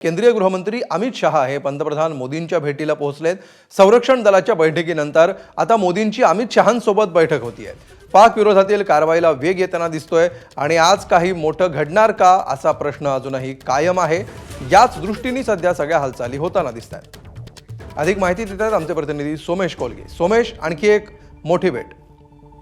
केंद्रीय गृहमंत्री अमित शहा हे पंतप्रधान मोदींच्या भेटीला पोहोचलेत। संरक्षण दलाच्या बैठकीनंतर आता मोदींची अमित शहांसोबत बैठक होतीये। पाक विरोधातील कारवाईला वेग येताना दिसतोय आणि आज काही मोठं घडणार का असा प्रश्न अजूनही कायम आहे। याच दृष्टीने सध्या सगळ्या हालचाली होताना दिसतात। अधिक माहिती देतात आमचे प्रतिनिधी सोमेश कोलगे। सोमेश, आणखी एक मोठी भेट।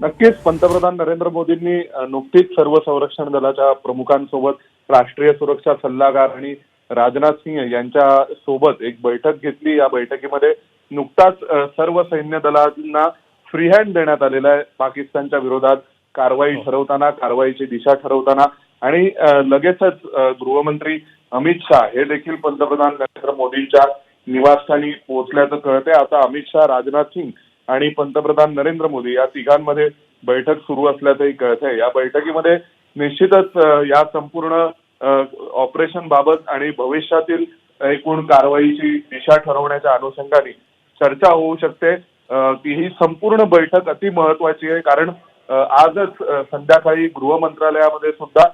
नक्कीच पंतप्रधान नरेंद्र मोदींनी नुकतीच सर्व संरक्षण दलाच्या प्रमुखांसोबत राष्ट्रीय सुरक्षा सल्लागार आणि राजनाथ सिंह यांच्या सोबत एक बैठक घेतली। या बैठकीमध्ये नुकताच सर्व सैन्य दलांना फ्री हँड देण्यात आलेला आहे पाकिस्तानच्या विरोधात कारवाई ठरवताना, कारवाईची दिशा ठरवताना। आणि लगेचच गृहमंत्री अमित शहा हे देखील पंतप्रधान नरेंद्र मोदींच्या निवासस्थानी पोहोचल्याचं कळतंय। आता अमित शहा, राजनाथ सिंह आणि पंतप्रधान नरेंद्र मोदी या तिघांमध्ये बैठक सुरू असल्याचंही कळतंय। या बैठकीमध्ये निश्चितच या संपूर्ण ऑपरेशन बाबत आणि भविष्यातील एकूण कारवाईची दिशा ठरवण्याच्या अनुषंगाने चर्चा होऊ शकते। ही संपूर्ण बैठक अति महत्वाची आहे, कारण आजच संध्याकाळी गृह मंत्रालयामध्ये सुद्धा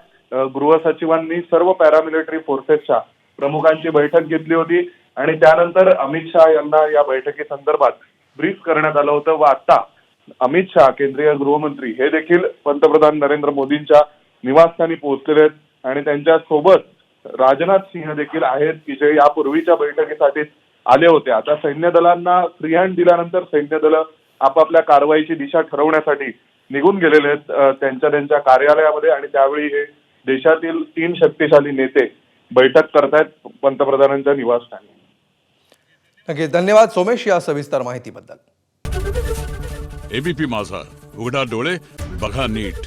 गृह सचिवांनी सर्व पॅरामिलिटरी फोर्सेसच्या प्रमुखांची बैठक घेतली होती आणि त्यानंतर अमित शहा यांना या बैठकीसंदर्भात ब्रीफ करण्यात आलं होतं। व आता अमित शहा, केंद्रीय गृहमंत्री, हे देखील पंतप्रधान नरेंद्र मोदींच्या निवासस्थानी पोहोचलेले आहेत आणि त्यांच्या सोबत राजनाथ सिंह देखील आहेत की जे यापूर्वीच्या बैठकीसाठी आले होते। आता सैन्य दलांना फ्री हँड दिल्यानंतर सैन्य दल आपापल्या कारवाईची दिशा ठरवण्यासाठी निघून गेलेले आहेत त्यांच्या कार्यालयामध्ये आणि त्यावेळी हे देशातील 3 शक्तिशाली नेते बैठक करतायत पंतप्रधानांच्या निवासस्थानी। नक्की, धन्यवाद सोमेश या सविस्तर माहितीबद्दल। एबीपी माझा, उघडा डोळे बघा नीट।